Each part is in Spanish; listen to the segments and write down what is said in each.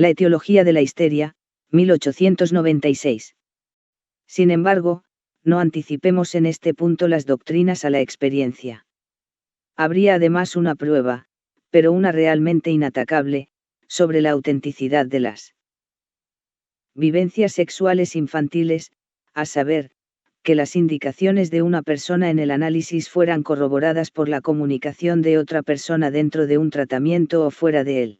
La etiología de la histeria, 1896. Sin embargo, no anticipemos en este punto las doctrinas a la experiencia. Habría además una prueba, pero una realmente inatacable, sobre la autenticidad de las vivencias sexuales infantiles, a saber, que las indicaciones de una persona en el análisis fueran corroboradas por la comunicación de otra persona dentro de un tratamiento o fuera de él.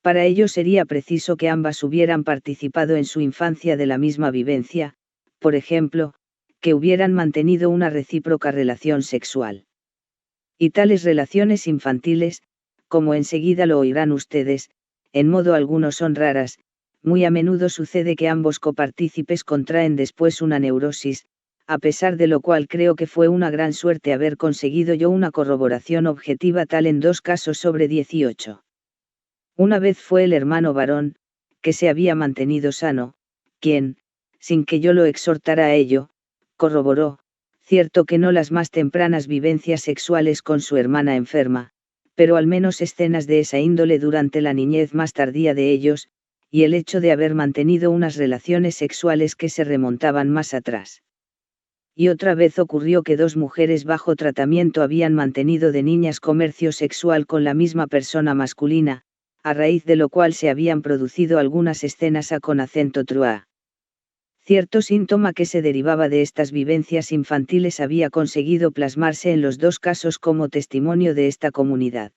Para ello sería preciso que ambas hubieran participado en su infancia de la misma vivencia, por ejemplo, que hubieran mantenido una recíproca relación sexual. Y tales relaciones infantiles, como enseguida lo oirán ustedes, en modo alguno son raras. Muy a menudo sucede que ambos copartícipes contraen después una neurosis, a pesar de lo cual creo que fue una gran suerte haber conseguido yo una corroboración objetiva tal en 2 casos sobre 18. Una vez fue el hermano varón, que se había mantenido sano, quien, sin que yo lo exhortara a ello, corroboró, cierto que no las más tempranas vivencias sexuales con su hermana enferma, pero al menos escenas de esa índole durante la niñez más tardía de ellos, y el hecho de haber mantenido unas relaciones sexuales que se remontaban más atrás. Y otra vez ocurrió que 2 mujeres bajo tratamiento habían mantenido de niñas comercio sexual con la misma persona masculina, a raíz de lo cual se habían producido algunas escenas con acento truá. Cierto síntoma que se derivaba de estas vivencias infantiles había conseguido plasmarse en los 2 casos como testimonio de esta comunidad.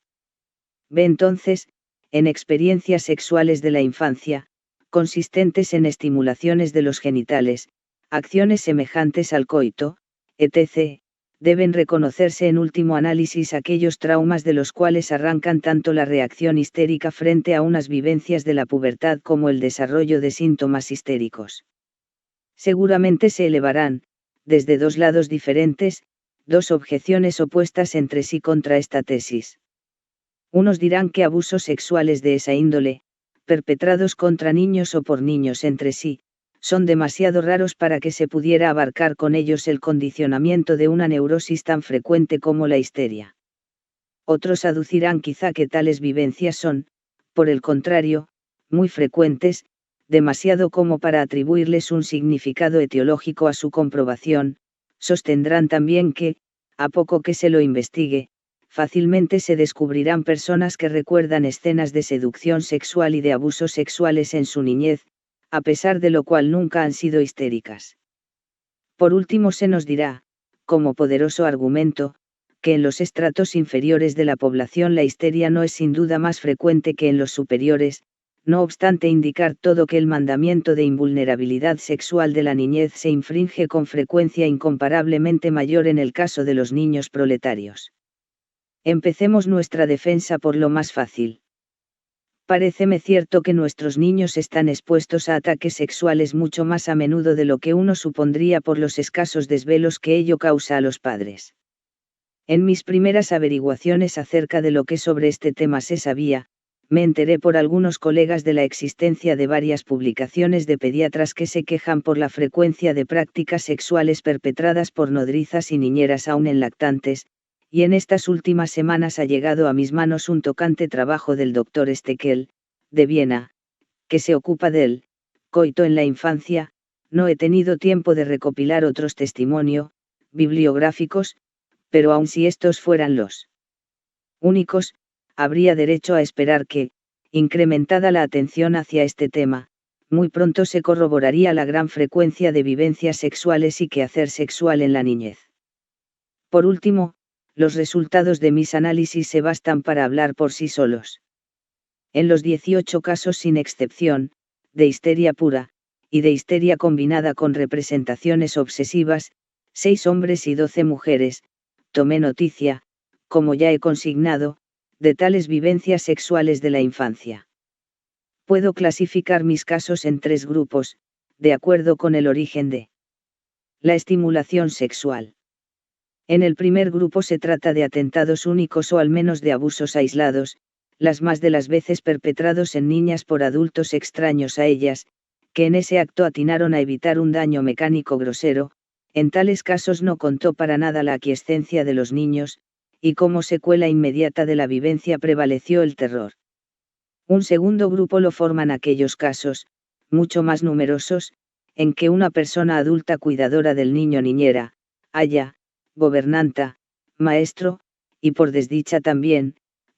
Ve entonces, en experiencias sexuales de la infancia, consistentes en estimulaciones de los genitales, acciones semejantes al coito, etc., deben reconocerse en último análisis aquellos traumas de los cuales arrancan tanto la reacción histérica frente a unas vivencias de la pubertad como el desarrollo de síntomas histéricos. Seguramente se elevarán, desde 2 lados diferentes, 2 objeciones opuestas entre sí contra esta tesis. Unos dirán que abusos sexuales de esa índole, perpetrados contra niños o por niños entre sí, son demasiado raros para que se pudiera abarcar con ellos el condicionamiento de una neurosis tan frecuente como la histeria. Otros aducirán quizá que tales vivencias son, por el contrario, muy frecuentes, demasiado como para atribuirles un significado etiológico a su comprobación. Sostendrán también que, a poco que se lo investigue, fácilmente se descubrirán personas que recuerdan escenas de seducción sexual y de abusos sexuales en su niñez, a pesar de lo cual nunca han sido histéricas. Por último se nos dirá, como poderoso argumento, que en los estratos inferiores de la población la histeria no es sin duda más frecuente que en los superiores, no obstante indicar todo que el mandamiento de invulnerabilidad sexual de la niñez se infringe con frecuencia incomparablemente mayor en el caso de los niños proletarios. Empecemos nuestra defensa por lo más fácil. Paréceme cierto que nuestros niños están expuestos a ataques sexuales mucho más a menudo de lo que uno supondría por los escasos desvelos que ello causa a los padres. En mis primeras averiguaciones acerca de lo que sobre este tema se sabía, me enteré por algunos colegas de la existencia de varias publicaciones de pediatras que se quejan por la frecuencia de prácticas sexuales perpetradas por nodrizas y niñeras aún en lactantes, y en estas últimas semanas ha llegado a mis manos un tocante trabajo del Dr. Steckel, de Viena, que se ocupa del coito en la infancia. No he tenido tiempo de recopilar otros testimonios bibliográficos, pero aun si estos fueran los únicos, habría derecho a esperar que, incrementada la atención hacia este tema, muy pronto se corroboraría la gran frecuencia de vivencias sexuales y quehacer sexual en la niñez. Por último, los resultados de mis análisis se bastan para hablar por sí solos. En los 18 casos sin excepción, de histeria pura, y de histeria combinada con representaciones obsesivas, 6 hombres y 12 mujeres, tomé noticia, como ya he consignado, de tales vivencias sexuales de la infancia. Puedo clasificar mis casos en 3 grupos, de acuerdo con el origen de la estimulación sexual. En el primer grupo se trata de atentados únicos o al menos de abusos aislados, las más de las veces perpetrados en niñas por adultos extraños a ellas, que en ese acto atinaron a evitar un daño mecánico grosero. En tales casos no contó para nada la aquiescencia de los niños, y como secuela inmediata de la vivencia prevaleció el terror. Un segundo grupo lo forman aquellos casos, mucho más numerosos, en que una persona adulta cuidadora del niño niñera, aya, gobernanta, maestro, y por desdicha también,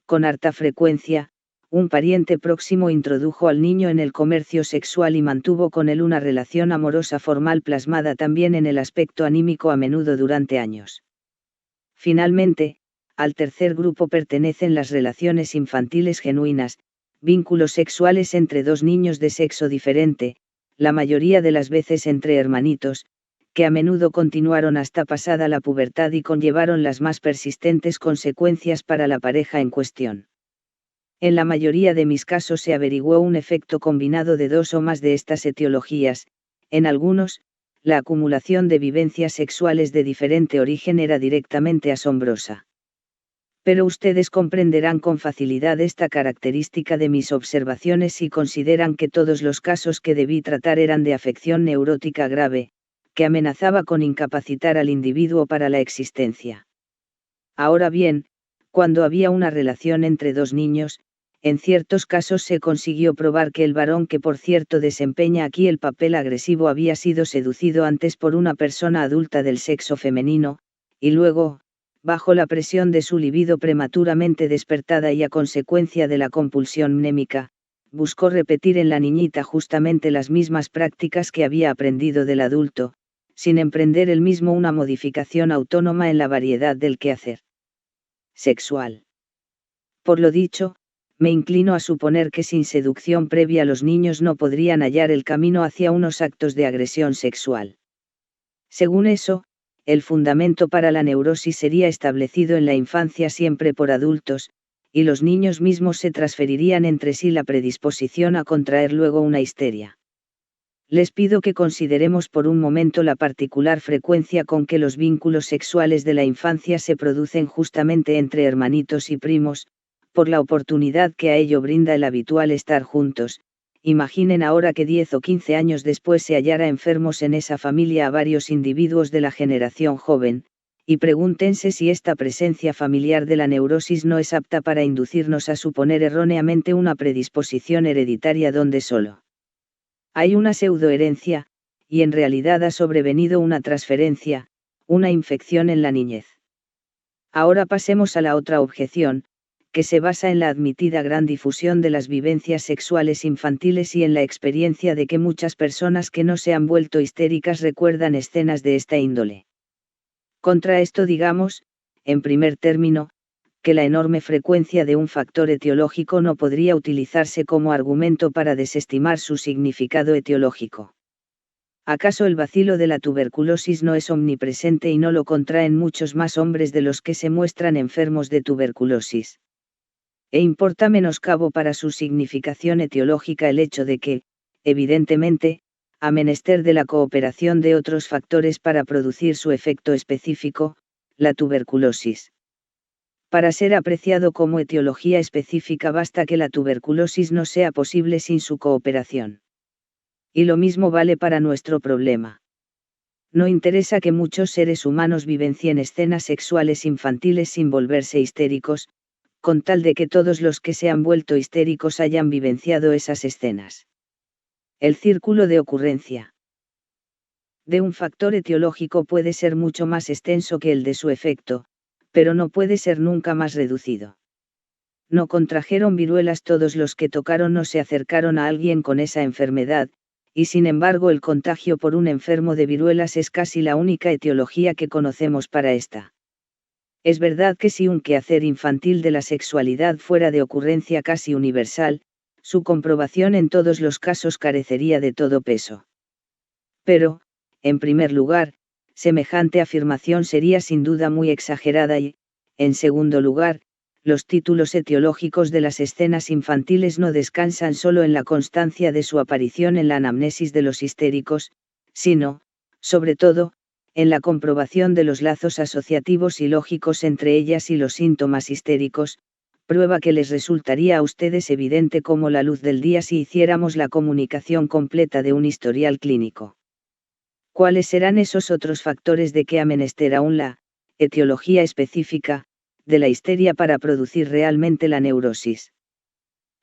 con harta frecuencia, un pariente próximo introdujo al niño en el comercio sexual y mantuvo con él una relación amorosa formal plasmada también en el aspecto anímico a menudo durante años. Finalmente, al tercer grupo pertenecen las relaciones infantiles genuinas, vínculos sexuales entre dos niños de sexo diferente, la mayoría de las veces entre hermanitos, que a menudo continuaron hasta pasada la pubertad y conllevaron las más persistentes consecuencias para la pareja en cuestión. En la mayoría de mis casos se averiguó un efecto combinado de dos o más de estas etiologías, en algunos, la acumulación de vivencias sexuales de diferente origen era directamente asombrosa. Pero ustedes comprenderán con facilidad esta característica de mis observaciones si consideran que todos los casos que debí tratar eran de afección neurótica grave, que amenazaba con incapacitar al individuo para la existencia. Ahora bien, cuando había una relación entre dos niños, en ciertos casos se consiguió probar que el varón que por cierto desempeña aquí el papel agresivo había sido seducido antes por una persona adulta del sexo femenino, y luego, bajo la presión de su libido prematuramente despertada y a consecuencia de la compulsión mnémica, buscó repetir en la niñita justamente las mismas prácticas que había aprendido del adulto, sin emprender él mismo una modificación autónoma en la variedad del quehacer sexual. Por lo dicho, me inclino a suponer que sin seducción previa los niños no podrían hallar el camino hacia unos actos de agresión sexual. Según eso, el fundamento para la neurosis sería establecido en la infancia siempre por adultos, y los niños mismos se transferirían entre sí la predisposición a contraer luego una histeria. Les pido que consideremos por un momento la particular frecuencia con que los vínculos sexuales de la infancia se producen justamente entre hermanitos y primos, por la oportunidad que a ello brinda el habitual estar juntos. Imaginen ahora que 10 o 15 años después se hallara enfermos en esa familia a varios individuos de la generación joven, y pregúntense si esta presencia familiar de la neurosis no es apta para inducirnos a suponer erróneamente una predisposición hereditaria donde solo hay una pseudoherencia, y en realidad ha sobrevenido una transferencia, una infección en la niñez. Ahora pasemos a la otra objeción, que se basa en la admitida gran difusión de las vivencias sexuales infantiles y en la experiencia de que muchas personas que no se han vuelto histéricas recuerdan escenas de esta índole. Contra esto digamos, en primer término, que la enorme frecuencia de un factor etiológico no podría utilizarse como argumento para desestimar su significado etiológico. ¿Acaso el bacilo de la tuberculosis no es omnipresente y no lo contraen muchos más hombres de los que se muestran enfermos de tuberculosis? E importa menoscabo para su significación etiológica el hecho de que, evidentemente, a menester de la cooperación de otros factores para producir su efecto específico, la tuberculosis. Para ser apreciado como etiología específica basta que la tuberculosis no sea posible sin su cooperación. Y lo mismo vale para nuestro problema. No interesa que muchos seres humanos vivencien escenas sexuales infantiles sin volverse histéricos, con tal de que todos los que se han vuelto histéricos hayan vivenciado esas escenas. El círculo de ocurrencia de un factor etiológico puede ser mucho más extenso que el de su efecto, pero no puede ser nunca más reducido. No contrajeron viruelas todos los que tocaron o se acercaron a alguien con esa enfermedad, y sin embargo el contagio por un enfermo de viruelas es casi la única etiología que conocemos para esta. Es verdad que si un quehacer infantil de la sexualidad fuera de ocurrencia casi universal, su comprobación en todos los casos carecería de todo peso. Pero, en primer lugar, semejante afirmación sería sin duda muy exagerada y, en segundo lugar, los títulos etiológicos de las escenas infantiles no descansan solo en la constancia de su aparición en la anamnesis de los histéricos, sino, sobre todo, en la comprobación de los lazos asociativos y lógicos entre ellas y los síntomas histéricos, prueba que les resultaría a ustedes evidente como la luz del día si hiciéramos la comunicación completa de un historial clínico. ¿Cuáles serán esos otros factores de que ha menester aún la etiología específica de la histeria para producir realmente la neurosis?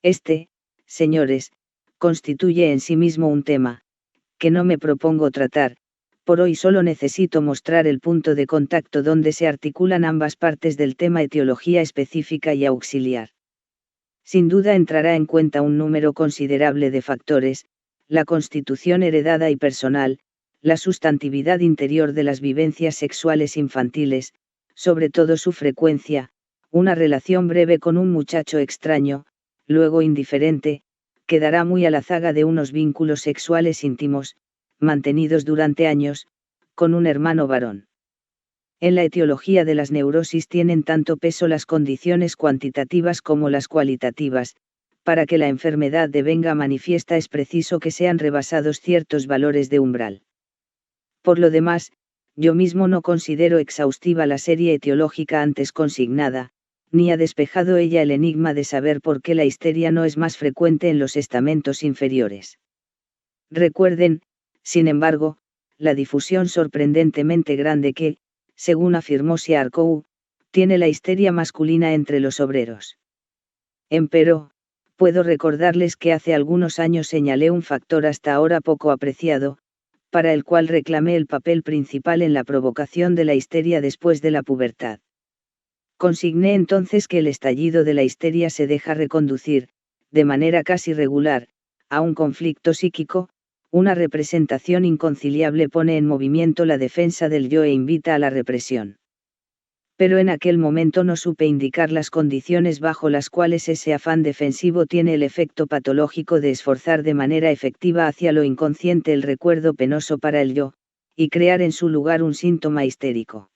Este señores, constituye en sí mismo un tema, que no me propongo tratar. Por hoy solo necesito mostrar el punto de contacto donde se articulan ambas partes del tema etiología específica y auxiliar. Sin duda entrará en cuenta un número considerable de factores, la constitución heredada y personal, la sustantividad interior de las vivencias sexuales infantiles, sobre todo su frecuencia, una relación breve con un muchacho extraño, luego indiferente, que dará muy a la zaga de unos vínculos sexuales íntimos, mantenidos durante años, con un hermano varón. En la etiología de las neurosis tienen tanto peso las condiciones cuantitativas como las cualitativas. Para que la enfermedad devenga manifiesta es preciso que sean rebasados ciertos valores de umbral. Por lo demás, yo mismo no considero exhaustiva la serie etiológica antes consignada, ni ha despejado ella el enigma de saber por qué la histeria no es más frecuente en los estamentos inferiores. Recuerden, sin embargo, la difusión sorprendentemente grande que, según afirmó Siarkow, tiene la histeria masculina entre los obreros. Empero, puedo recordarles que hace algunos años señalé un factor hasta ahora poco apreciado, para el cual reclamé el papel principal en la provocación de la histeria después de la pubertad. Consigné entonces que el estallido de la histeria se deja reconducir, de manera casi regular, a un conflicto psíquico. Una representación inconciliable pone en movimiento la defensa del yo e invita a la represión. Pero en aquel momento no supe indicar las condiciones bajo las cuales ese afán defensivo tiene el efecto patológico de esforzar de manera efectiva hacia lo inconsciente el recuerdo penoso para el yo, y crear en su lugar un síntoma histérico.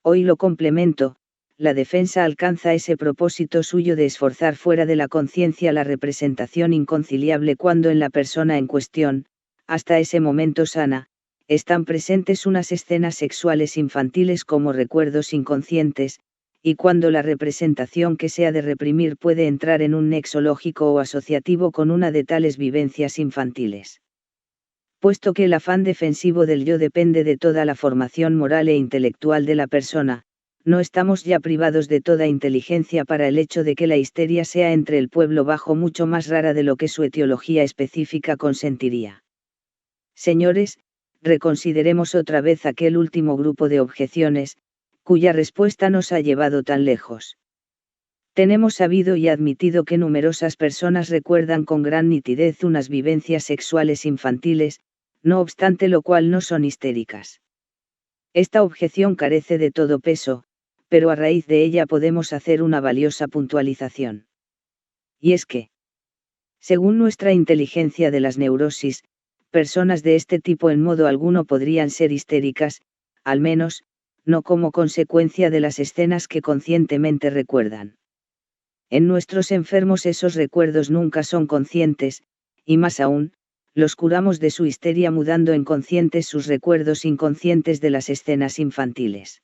Hoy lo complemento, la defensa alcanza ese propósito suyo de esforzar fuera de la conciencia la representación inconciliable cuando en la persona en cuestión, hasta ese momento sana, están presentes unas escenas sexuales infantiles como recuerdos inconscientes, y cuando la representación que se ha de reprimir puede entrar en un nexo lógico o asociativo con una de tales vivencias infantiles. Puesto que el afán defensivo del yo depende de toda la formación moral e intelectual de la persona, no estamos ya privados de toda inteligencia para el hecho de que la histeria sea entre el pueblo bajo mucho más rara de lo que su etiología específica consentiría. Señores, reconsideremos otra vez aquel último grupo de objeciones, cuya respuesta nos ha llevado tan lejos. Tenemos sabido y admitido que numerosas personas recuerdan con gran nitidez unas vivencias sexuales infantiles, no obstante lo cual no son histéricas. Esta objeción carece de todo peso, pero a raíz de ella podemos hacer una valiosa puntualización. Y es que, según nuestra inteligencia de las neurosis, personas de este tipo en modo alguno podrían ser histéricas, al menos, no como consecuencia de las escenas que conscientemente recuerdan. En nuestros enfermos esos recuerdos nunca son conscientes, y más aún, los curamos de su histeria mudando en conscientes sus recuerdos inconscientes de las escenas infantiles.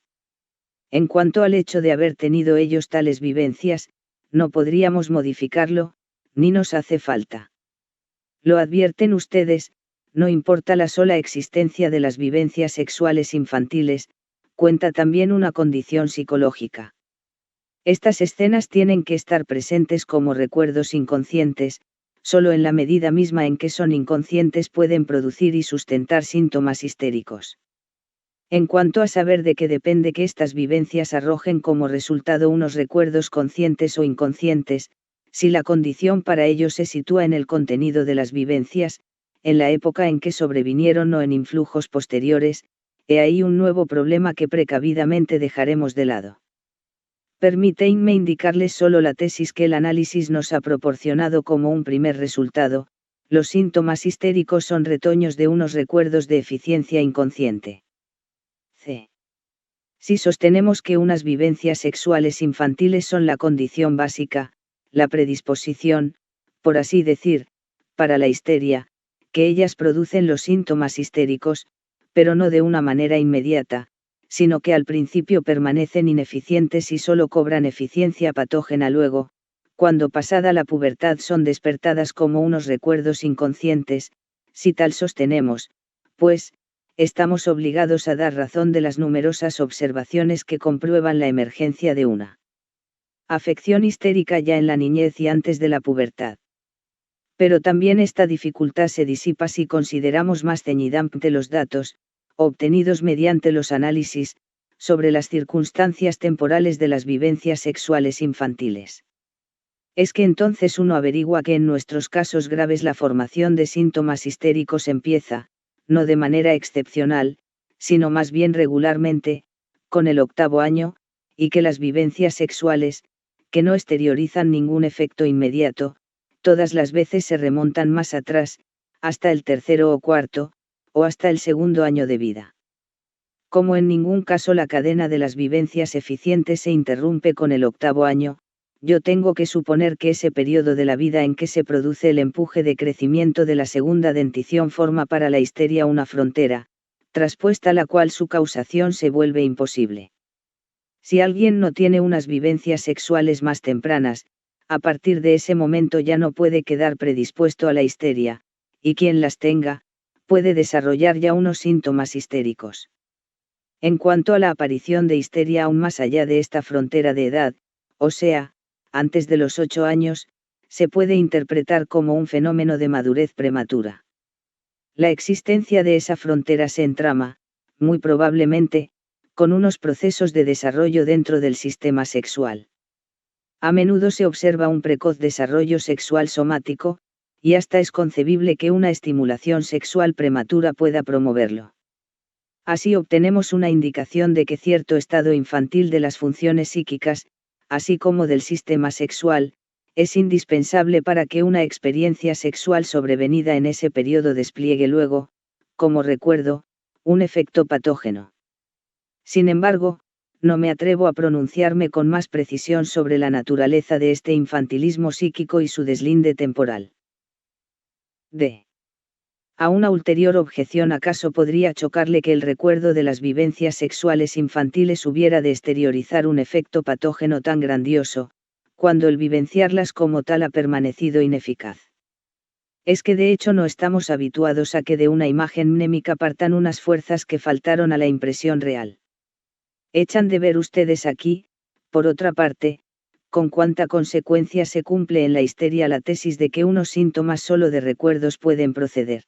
En cuanto al hecho de haber tenido ellos tales vivencias, no podríamos modificarlo, ni nos hace falta. Lo advierten ustedes, no importa la sola existencia de las vivencias sexuales infantiles, cuenta también una condición psicológica. Estas escenas tienen que estar presentes como recuerdos inconscientes, solo en la medida misma en que son inconscientes pueden producir y sustentar síntomas histéricos. En cuanto a saber de qué depende que estas vivencias arrojen como resultado unos recuerdos conscientes o inconscientes, si la condición para ello se sitúa en el contenido de las vivencias, en la época en que sobrevinieron o en influjos posteriores, he ahí un nuevo problema que precavidamente dejaremos de lado. Permítanme indicarles solo la tesis que el análisis nos ha proporcionado como un primer resultado: los síntomas histéricos son retoños de unos recuerdos de eficiencia inconsciente. C. Si sostenemos que unas vivencias sexuales infantiles son la condición básica, la predisposición, por así decir, para la histeria, que ellas producen los síntomas histéricos, pero no de una manera inmediata, sino que al principio permanecen ineficientes y solo cobran eficiencia patógena luego, cuando pasada la pubertad son despertadas como unos recuerdos inconscientes, si tal sostenemos, pues, estamos obligados a dar razón de las numerosas observaciones que comprueban la emergencia de una afección histérica ya en la niñez y antes de la pubertad. Pero también esta dificultad se disipa si consideramos más ceñidamente los datos, obtenidos mediante los análisis, sobre las circunstancias temporales de las vivencias sexuales infantiles. Es que entonces uno averigua que en nuestros casos graves la formación de síntomas histéricos empieza, no de manera excepcional, sino más bien regularmente, con el 8º año, y que las vivencias sexuales, que no exteriorizan ningún efecto inmediato, todas las veces se remontan más atrás, hasta el 3º o 4º, o hasta el 2º año de vida. Como en ningún caso la cadena de las vivencias eficientes se interrumpe con el 8º año, yo tengo que suponer que ese periodo de la vida en que se produce el empuje de crecimiento de la segunda dentición forma para la histeria una frontera, traspuesta la cual su causación se vuelve imposible. Si alguien no tiene unas vivencias sexuales más tempranas, a partir de ese momento ya no puede quedar predispuesto a la histeria, y quien las tenga, puede desarrollar ya unos síntomas histéricos. En cuanto a la aparición de histeria aún más allá de esta frontera de edad, o sea, antes de los 8 años, se puede interpretar como un fenómeno de madurez prematura. La existencia de esa frontera se entrama, muy probablemente, con unos procesos de desarrollo dentro del sistema sexual. A menudo se observa un precoz desarrollo sexual somático, y hasta es concebible que una estimulación sexual prematura pueda promoverlo. Así obtenemos una indicación de que cierto estado infantil de las funciones psíquicas, así como del sistema sexual, es indispensable para que una experiencia sexual sobrevenida en ese periodo despliegue luego, como recuerdo, un efecto patógeno. Sin embargo, no me atrevo a pronunciarme con más precisión sobre la naturaleza de este infantilismo psíquico y su deslinde temporal. D. A una ulterior objeción, ¿acaso podría chocarle que el recuerdo de las vivencias sexuales infantiles hubiera de exteriorizar un efecto patógeno tan grandioso, cuando el vivenciarlas como tal ha permanecido ineficaz? Es que de hecho no estamos habituados a que de una imagen mnémica partan unas fuerzas que faltaron a la impresión real. Echan de ver ustedes aquí, por otra parte, con cuánta consecuencia se cumple en la histeria la tesis de que unos síntomas solo de recuerdos pueden proceder.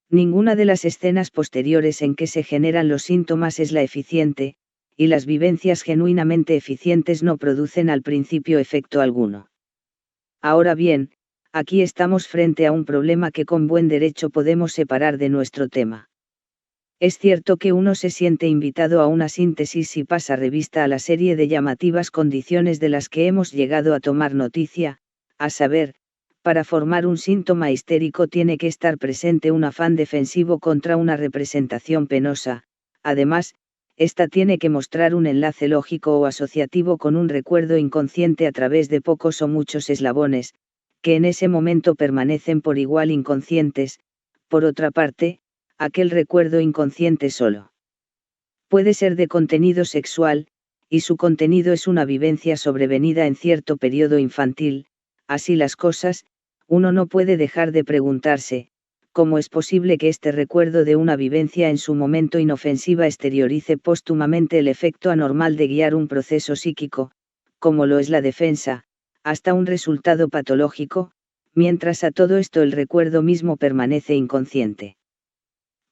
Ninguna de las escenas posteriores en que se generan los síntomas es la eficiente, y las vivencias genuinamente eficientes no producen al principio efecto alguno. Ahora bien, aquí estamos frente a un problema que con buen derecho podemos separar de nuestro tema. Es cierto que uno se siente invitado a una síntesis si pasa revista a la serie de llamativas condiciones de las que hemos llegado a tomar noticia, a saber, para formar un síntoma histérico tiene que estar presente un afán defensivo contra una representación penosa, además, esta tiene que mostrar un enlace lógico o asociativo con un recuerdo inconsciente a través de pocos o muchos eslabones, que en ese momento permanecen por igual inconscientes. Por otra parte, aquel recuerdo inconsciente solo puede ser de contenido sexual, y su contenido es una vivencia sobrevenida en cierto periodo infantil. Así las cosas, uno no puede dejar de preguntarse, ¿cómo es posible que este recuerdo de una vivencia en su momento inofensiva exteriorice póstumamente el efecto anormal de guiar un proceso psíquico, como lo es la defensa, hasta un resultado patológico, mientras a todo esto el recuerdo mismo permanece inconsciente?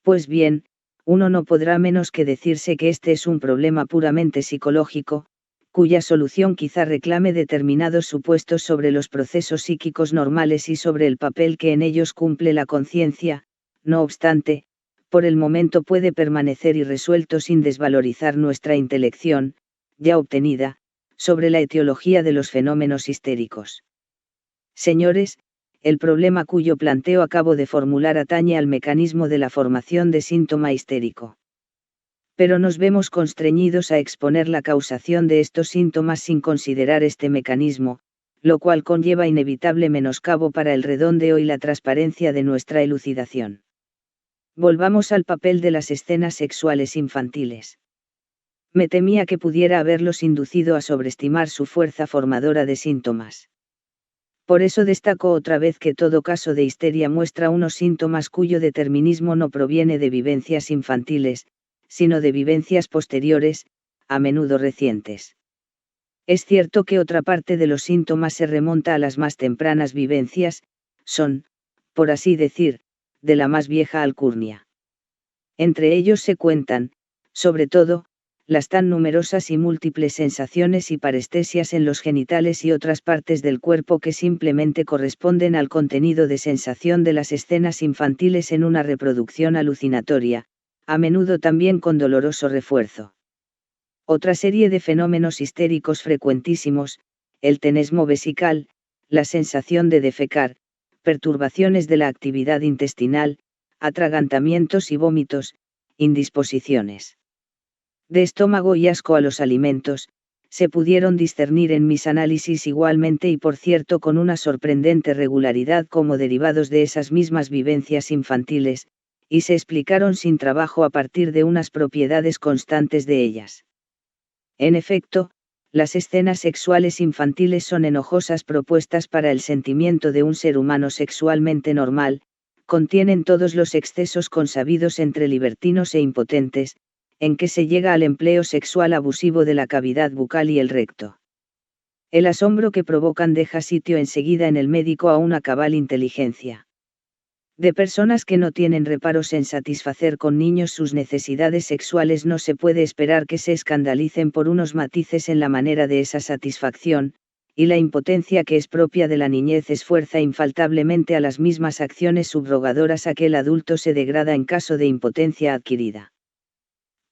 Pues bien, uno no podrá menos que decirse que este es un problema puramente psicológico, cuya solución quizá reclame determinados supuestos sobre los procesos psíquicos normales y sobre el papel que en ellos cumple la conciencia. No obstante, por el momento puede permanecer irresuelto sin desvalorizar nuestra intelección, ya obtenida, sobre la etiología de los fenómenos histéricos. Señores, el problema cuyo planteo acabo de formular atañe al mecanismo de la formación de síntoma histérico. Pero nos vemos constreñidos a exponer la causación de estos síntomas sin considerar este mecanismo, lo cual conlleva inevitable menoscabo para el redondeo y la transparencia de nuestra elucidación. Volvamos al papel de las escenas sexuales infantiles. Me temía que pudiera haberlos inducido a sobreestimar su fuerza formadora de síntomas. Por eso destaco otra vez que todo caso de histeria muestra unos síntomas cuyo determinismo no proviene de vivencias infantiles, sino de vivencias posteriores, a menudo recientes. Es cierto que otra parte de los síntomas se remonta a las más tempranas vivencias, son, por así decir, de la más vieja alcurnia. Entre ellos se cuentan, sobre todo, las tan numerosas y múltiples sensaciones y parestesias en los genitales y otras partes del cuerpo que simplemente corresponden al contenido de sensación de las escenas infantiles en una reproducción alucinatoria, a menudo también con doloroso refuerzo. Otra serie de fenómenos histéricos frecuentísimos, el tenesmo vesical, la sensación de defecar, perturbaciones de la actividad intestinal, atragantamientos y vómitos, indisposiciones de estómago y asco a los alimentos, se pudieron discernir en mis análisis igualmente y por cierto con una sorprendente regularidad como derivados de esas mismas vivencias infantiles, y se explicaron sin trabajo a partir de unas propiedades constantes de ellas. En efecto, las escenas sexuales infantiles son enojosas propuestas para el sentimiento de un ser humano sexualmente normal, contienen todos los excesos consabidos entre libertinos e impotentes, en que se llega al empleo sexual abusivo de la cavidad bucal y el recto. El asombro que provocan deja sitio enseguida en el médico a una cabal inteligencia. De personas que no tienen reparos en satisfacer con niños sus necesidades sexuales no se puede esperar que se escandalicen por unos matices en la manera de esa satisfacción, y la impotencia que es propia de la niñez esfuerza infaltablemente a las mismas acciones subrogadoras a que el adulto se degrada en caso de impotencia adquirida.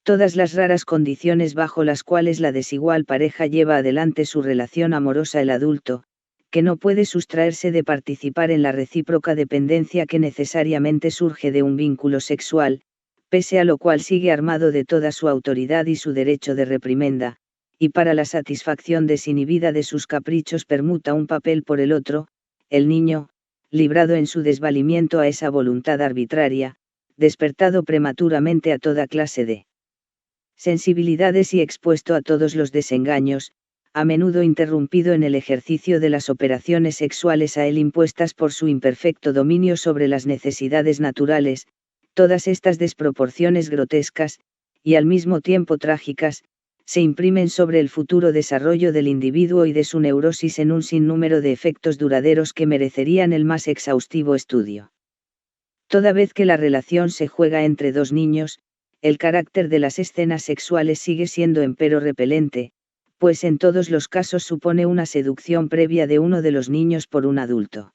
Todas las raras condiciones bajo las cuales la desigual pareja lleva adelante su relación amorosa el adulto, que no puede sustraerse de participar en la recíproca dependencia que necesariamente surge de un vínculo sexual, pese a lo cual sigue armado de toda su autoridad y su derecho de reprimenda, y para la satisfacción desinhibida de sus caprichos permuta un papel por el otro, el niño, librado en su desvalimiento a esa voluntad arbitraria, despertado prematuramente a toda clase de sensibilidades y expuesto a todos los desengaños, a menudo interrumpido en el ejercicio de las operaciones sexuales a él impuestas por su imperfecto dominio sobre las necesidades naturales, todas estas desproporciones grotescas, y al mismo tiempo trágicas, se imprimen sobre el futuro desarrollo del individuo y de su neurosis en un sinnúmero de efectos duraderos que merecerían el más exhaustivo estudio. Toda vez que la relación se juega entre dos niños, el carácter de las escenas sexuales sigue siendo empero repelente, pues en todos los casos supone una seducción previa de uno de los niños por un adulto.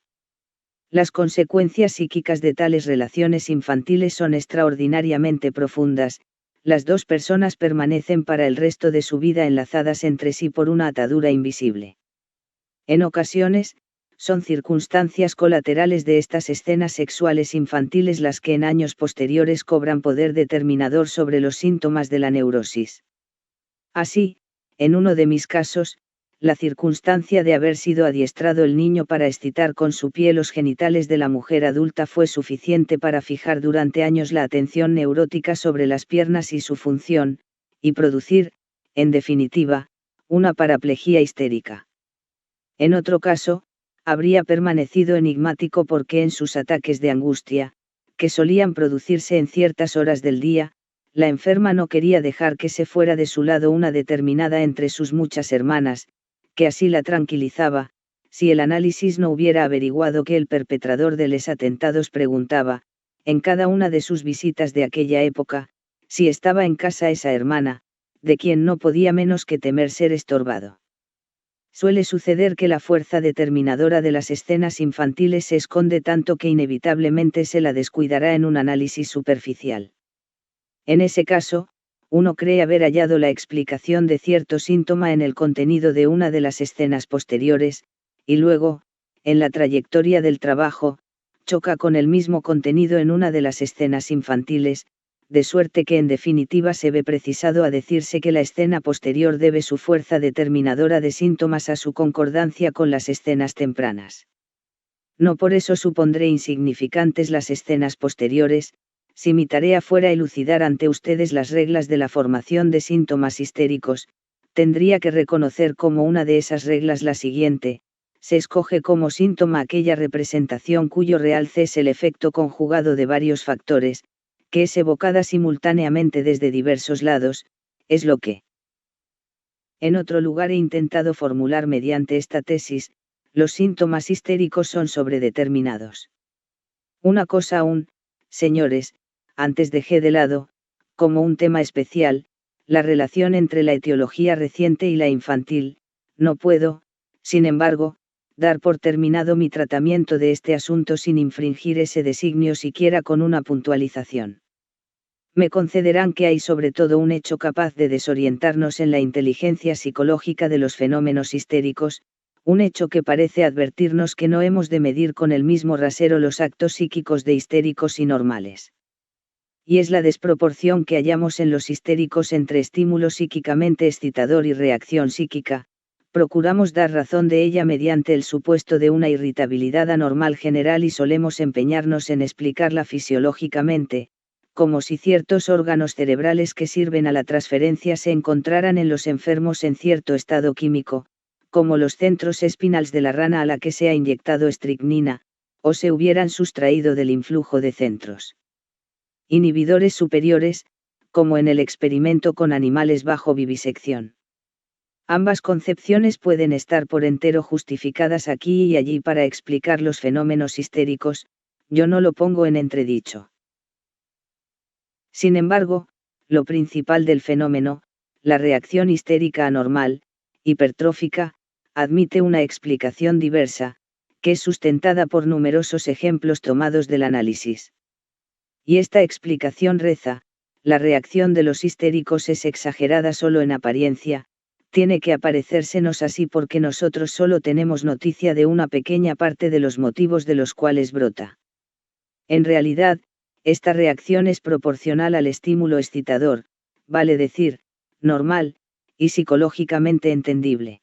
Las consecuencias psíquicas de tales relaciones infantiles son extraordinariamente profundas, las dos personas permanecen para el resto de su vida enlazadas entre sí por una atadura invisible. En ocasiones, son circunstancias colaterales de estas escenas sexuales infantiles las que en años posteriores cobran poder determinador sobre los síntomas de la neurosis. Así, en uno de mis casos, la circunstancia de haber sido adiestrado el niño para excitar con su pie los genitales de la mujer adulta fue suficiente para fijar durante años la atención neurótica sobre las piernas y su función, y producir, en definitiva, una paraplegia histérica. En otro caso, habría permanecido enigmático porque en sus ataques de angustia, que solían producirse en ciertas horas del día, la enferma no quería dejar que se fuera de su lado una determinada entre sus muchas hermanas, que así la tranquilizaba, si el análisis no hubiera averiguado que el perpetrador de los atentados preguntaba, en cada una de sus visitas de aquella época, si estaba en casa esa hermana, de quien no podía menos que temer ser estorbado. Suele suceder que la fuerza determinadora de las escenas infantiles se esconde tanto que inevitablemente se la descuidará en un análisis superficial. En ese caso, uno cree haber hallado la explicación de cierto síntoma en el contenido de una de las escenas posteriores, y luego, en la trayectoria del trabajo, choca con el mismo contenido en una de las escenas infantiles, de suerte que en definitiva se ve precisado a decirse que la escena posterior debe su fuerza determinadora de síntomas a su concordancia con las escenas tempranas. No por eso supondré insignificantes las escenas posteriores, si mi tarea fuera elucidar ante ustedes las reglas de la formación de síntomas histéricos, tendría que reconocer como una de esas reglas la siguiente: se escoge como síntoma aquella representación cuyo realce es el efecto conjugado de varios factores, que es evocada simultáneamente desde diversos lados, es lo que. En otro lugar he intentado formular mediante esta tesis, los síntomas histéricos son sobredeterminados. Una cosa aún, señores, antes dejé de lado, como un tema especial, la relación entre la etiología reciente y la infantil. No puedo, sin embargo, dar por terminado mi tratamiento de este asunto sin infringir ese designio siquiera con una puntualización. Me concederán que hay sobre todo un hecho capaz de desorientarnos en la inteligencia psicológica de los fenómenos histéricos, un hecho que parece advertirnos que no hemos de medir con el mismo rasero los actos psíquicos de histéricos y normales. Y es la desproporción que hallamos en los histéricos entre estímulo psíquicamente excitador y reacción psíquica. Procuramos dar razón de ella mediante el supuesto de una irritabilidad anormal general y solemos empeñarnos en explicarla fisiológicamente, como si ciertos órganos cerebrales que sirven a la transferencia se encontraran en los enfermos en cierto estado químico, como los centros espinals de la rana a la que se ha inyectado estricnina, o se hubieran sustraído del influjo de centros inhibidores superiores, como en el experimento con animales bajo vivisección. Ambas concepciones pueden estar por entero justificadas aquí y allí para explicar los fenómenos histéricos, yo no lo pongo en entredicho. Sin embargo, lo principal del fenómeno, la reacción histérica anormal, hipertrófica, admite una explicación diversa, que es sustentada por numerosos ejemplos tomados del análisis. Y esta explicación reza: la reacción de los histéricos es exagerada solo en apariencia, tiene que aparecérsenos así porque nosotros solo tenemos noticia de una pequeña parte de los motivos de los cuales brota. En realidad, esta reacción es proporcional al estímulo excitador, vale decir, normal, y psicológicamente entendible.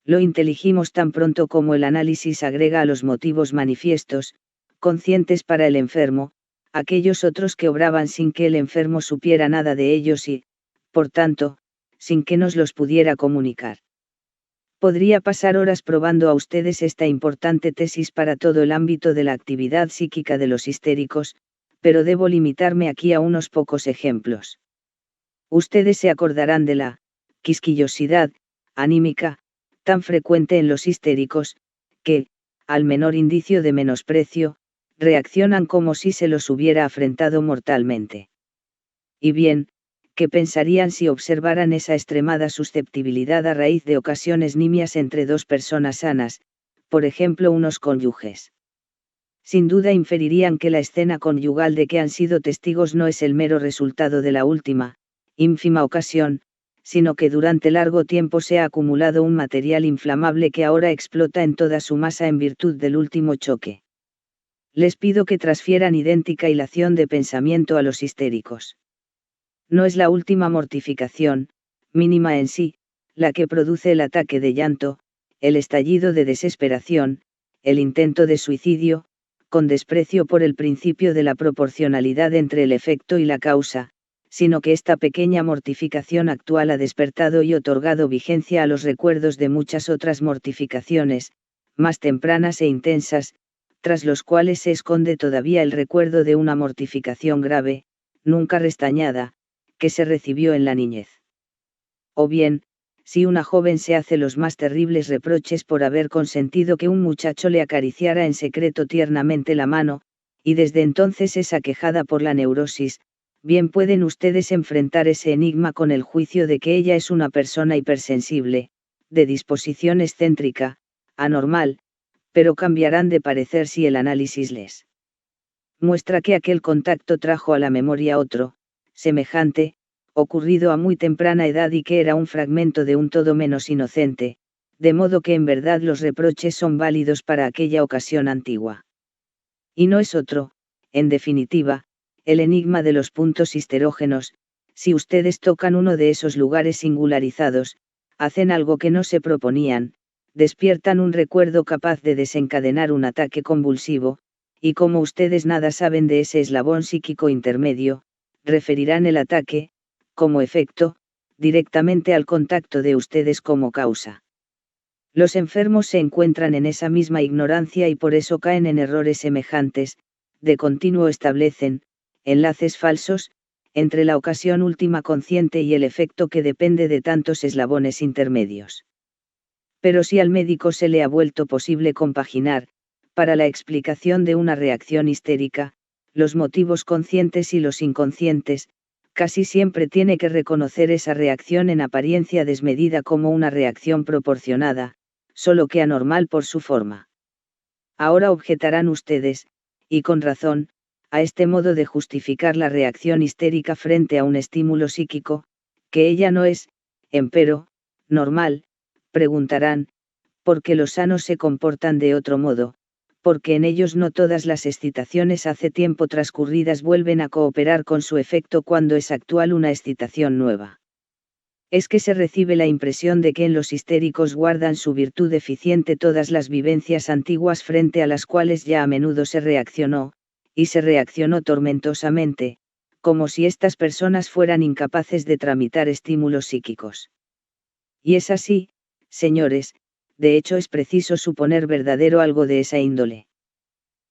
Lo inteligimos tan pronto como el análisis agrega a los motivos manifiestos, conscientes para el enfermo, aquellos otros que obraban sin que el enfermo supiera nada de ellos y, por tanto, sin que nos los pudiera comunicar. Podría pasar horas probando a ustedes esta importante tesis para todo el ámbito de la actividad psíquica de los histéricos, pero debo limitarme aquí a unos pocos ejemplos. Ustedes se acordarán de la quisquillosidad anímica, tan frecuente en los histéricos, que, al menor indicio de menosprecio, reaccionan como si se los hubiera afrentado mortalmente. Y bien, ¿qué pensarían si observaran esa extremada susceptibilidad a raíz de ocasiones nimias entre dos personas sanas, por ejemplo unos cónyuges? Sin duda inferirían que la escena conyugal de que han sido testigos no es el mero resultado de la última, ínfima ocasión, sino que durante largo tiempo se ha acumulado un material inflamable que ahora explota en toda su masa en virtud del último choque. Les pido que transfieran idéntica hilación de pensamiento a los histéricos. No es la última mortificación, mínima en sí, la que produce el ataque de llanto, el estallido de desesperación, el intento de suicidio, con desprecio por el principio de la proporcionalidad entre el efecto y la causa, sino que esta pequeña mortificación actual ha despertado y otorgado vigencia a los recuerdos de muchas otras mortificaciones, más tempranas e intensas, tras los cuales se esconde todavía el recuerdo de una mortificación grave, nunca restañada, que se recibió en la niñez. O bien, si una joven se hace los más terribles reproches por haber consentido que un muchacho le acariciara en secreto tiernamente la mano, y desde entonces es aquejada por la neurosis, bien pueden ustedes enfrentar ese enigma con el juicio de que ella es una persona hipersensible, de disposición excéntrica, anormal, pero cambiarán de parecer si el análisis les muestra que aquel contacto trajo a la memoria otro, semejante, ocurrido a muy temprana edad y que era un fragmento de un todo menos inocente, de modo que en verdad los reproches son válidos para aquella ocasión antigua. Y no es otro, en definitiva, el enigma de los puntos histerógenos: si ustedes tocan uno de esos lugares singularizados, hacen algo que no se proponían, despiertan un recuerdo capaz de desencadenar un ataque convulsivo, y como ustedes nada saben de ese eslabón psíquico intermedio, referirán el ataque, como efecto, directamente al contacto de ustedes como causa. Los enfermos se encuentran en esa misma ignorancia y por eso caen en errores semejantes, de continuo establecen enlaces falsos entre la ocasión última consciente y el efecto que depende de tantos eslabones intermedios. Pero si al médico se le ha vuelto posible compaginar, para la explicación de una reacción histérica, los motivos conscientes y los inconscientes, casi siempre tiene que reconocer esa reacción en apariencia desmedida como una reacción proporcionada, solo que anormal por su forma. Ahora objetarán ustedes, y con razón, a este modo de justificar la reacción histérica frente a un estímulo psíquico, que ella no es, empero, normal, preguntarán, porque los sanos se comportan de otro modo, porque en ellos no todas las excitaciones hace tiempo transcurridas vuelven a cooperar con su efecto cuando es actual una excitación nueva. Es que se recibe la impresión de que en los histéricos guardan su virtud eficiente todas las vivencias antiguas frente a las cuales ya a menudo se reaccionó, y se reaccionó tormentosamente, como si estas personas fueran incapaces de tramitar estímulos psíquicos. Y es así, señores, de hecho es preciso suponer verdadero algo de esa índole.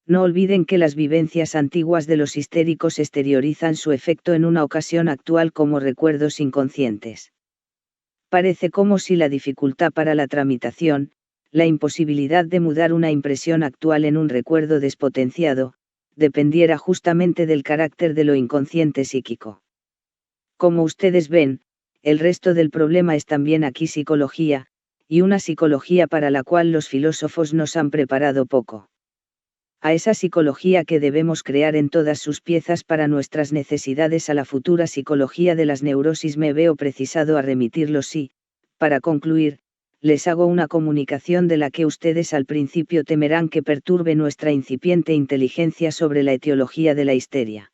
No olviden que las vivencias antiguas de los histéricos exteriorizan su efecto en una ocasión actual como recuerdos inconscientes. Parece como si la dificultad para la tramitación, la imposibilidad de mudar una impresión actual en un recuerdo despotenciado, dependiera justamente del carácter de lo inconsciente psíquico. Como ustedes ven, el resto del problema es también aquí psicología, y una psicología para la cual los filósofos nos han preparado poco. A esa psicología que debemos crear en todas sus piezas para nuestras necesidades, a la futura psicología de las neurosis, me veo precisado a remitirlos y, para concluir, les hago una comunicación de la que ustedes al principio temerán que perturbe nuestra incipiente inteligencia sobre la etiología de la histeria.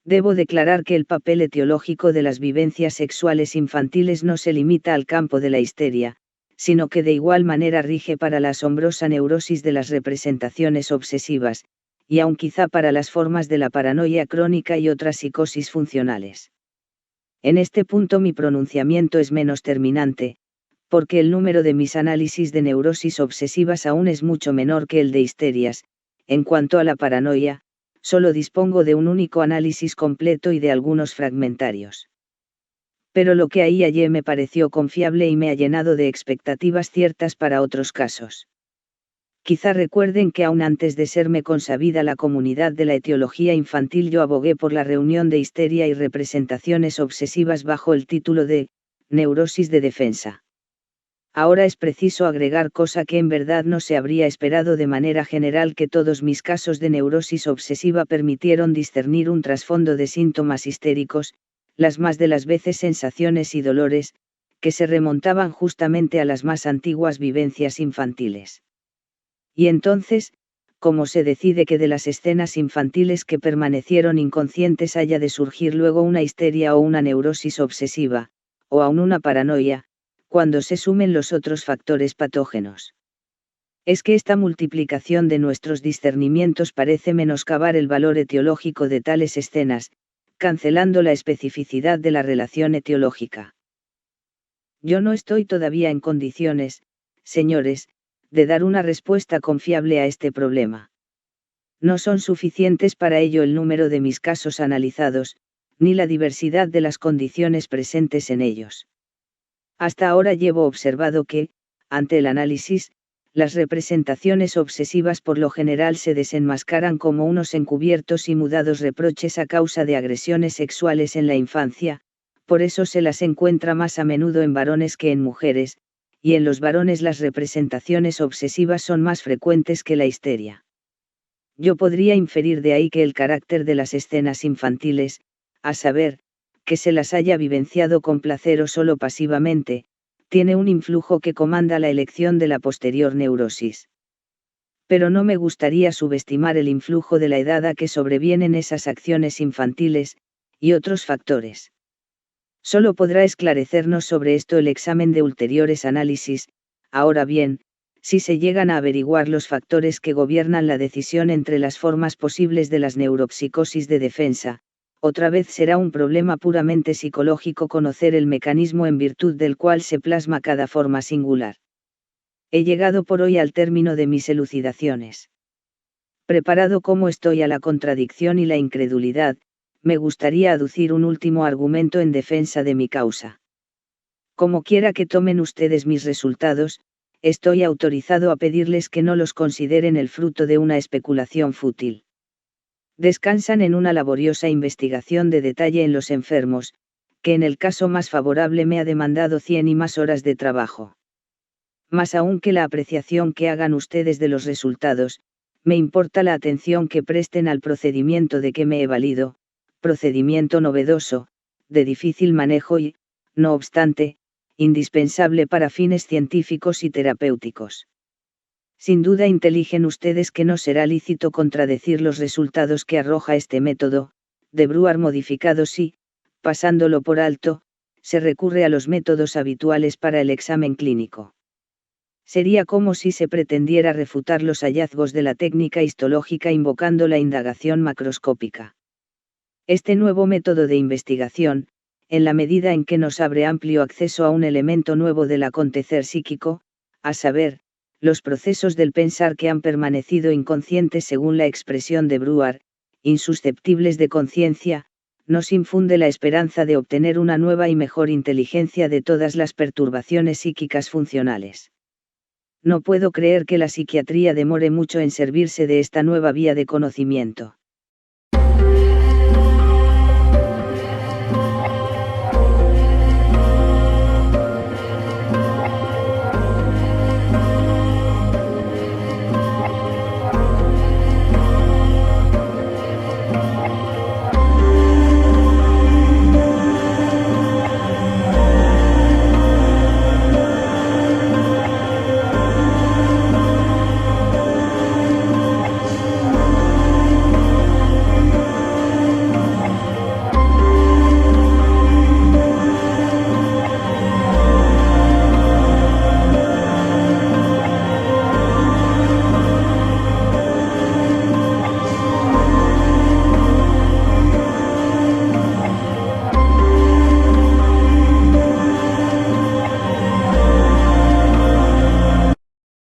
Debo declarar que el papel etiológico de las vivencias sexuales infantiles no se limita al campo de la histeria, sino que de igual manera rige para la asombrosa neurosis de las representaciones obsesivas, y aun quizá para las formas de la paranoia crónica y otras psicosis funcionales. En este punto mi pronunciamiento es menos terminante, porque el número de mis análisis de neurosis obsesivas aún es mucho menor que el de histerias. En cuanto a la paranoia, solo dispongo de un único análisis completo y de algunos fragmentarios. Pero lo que ahí hallé me pareció confiable y me ha llenado de expectativas ciertas para otros casos. Quizá recuerden que aún antes de serme consabida la comunidad de la etiología infantil yo abogué por la reunión de histeria y representaciones obsesivas bajo el título de neurosis de defensa. Ahora es preciso agregar, cosa que en verdad no se habría esperado de manera general, que todos mis casos de neurosis obsesiva permitieron discernir un trasfondo de síntomas histéricos, las más de las veces sensaciones y dolores, que se remontaban justamente a las más antiguas vivencias infantiles. Y entonces, ¿cómo se decide que de las escenas infantiles que permanecieron inconscientes haya de surgir luego una histeria o una neurosis obsesiva, o aún una paranoia, cuando se sumen los otros factores patógenos? Es que esta multiplicación de nuestros discernimientos parece menoscabar el valor etiológico de tales escenas, cancelando la especificidad de la relación etiológica. Yo no estoy todavía en condiciones, señores, de dar una respuesta confiable a este problema. No son suficientes para ello el número de mis casos analizados, ni la diversidad de las condiciones presentes en ellos. Hasta ahora llevo observado que, ante el análisis, las representaciones obsesivas por lo general se desenmascaran como unos encubiertos y mudados reproches a causa de agresiones sexuales en la infancia, por eso se las encuentra más a menudo en varones que en mujeres, y en los varones las representaciones obsesivas son más frecuentes que la histeria. Yo podría inferir de ahí que el carácter de las escenas infantiles, a saber, que se las haya vivenciado con placer o solo pasivamente, tiene un influjo que comanda la elección de la posterior neurosis. Pero no me gustaría subestimar el influjo de la edad a que sobrevienen esas acciones infantiles, y otros factores. Solo podrá esclarecernos sobre esto el examen de ulteriores análisis. Ahora bien, si se llegan a averiguar los factores que gobiernan la decisión entre las formas posibles de las neuropsicosis de defensa, otra vez será un problema puramente psicológico conocer el mecanismo en virtud del cual se plasma cada forma singular. He llegado por hoy al término de mis elucidaciones. Preparado como estoy a la contradicción y la incredulidad, me gustaría aducir un último argumento en defensa de mi causa. Como quiera que tomen ustedes mis resultados, estoy autorizado a pedirles que no los consideren el fruto de una especulación fútil. Descansan en una laboriosa investigación de detalle en los enfermos, que en el caso más favorable me ha demandado 100 y más horas de trabajo. Más aún que la apreciación que hagan ustedes de los resultados, me importa la atención que presten al procedimiento de que me he valido, procedimiento novedoso, de difícil manejo y, no obstante, indispensable para fines científicos y terapéuticos. Sin duda inteligen ustedes que no será lícito contradecir los resultados que arroja este método, de Breuer modificado si, pasándolo por alto, se recurre a los métodos habituales para el examen clínico. Sería como si se pretendiera refutar los hallazgos de la técnica histológica invocando la indagación macroscópica. Este nuevo método de investigación, en la medida en que nos abre amplio acceso a un elemento nuevo del acontecer psíquico, a saber, los procesos del pensar que han permanecido inconscientes según la expresión de Breuer, insusceptibles de conciencia, nos infunde la esperanza de obtener una nueva y mejor inteligencia de todas las perturbaciones psíquicas funcionales. No puedo creer que la psiquiatría demore mucho en servirse de esta nueva vía de conocimiento.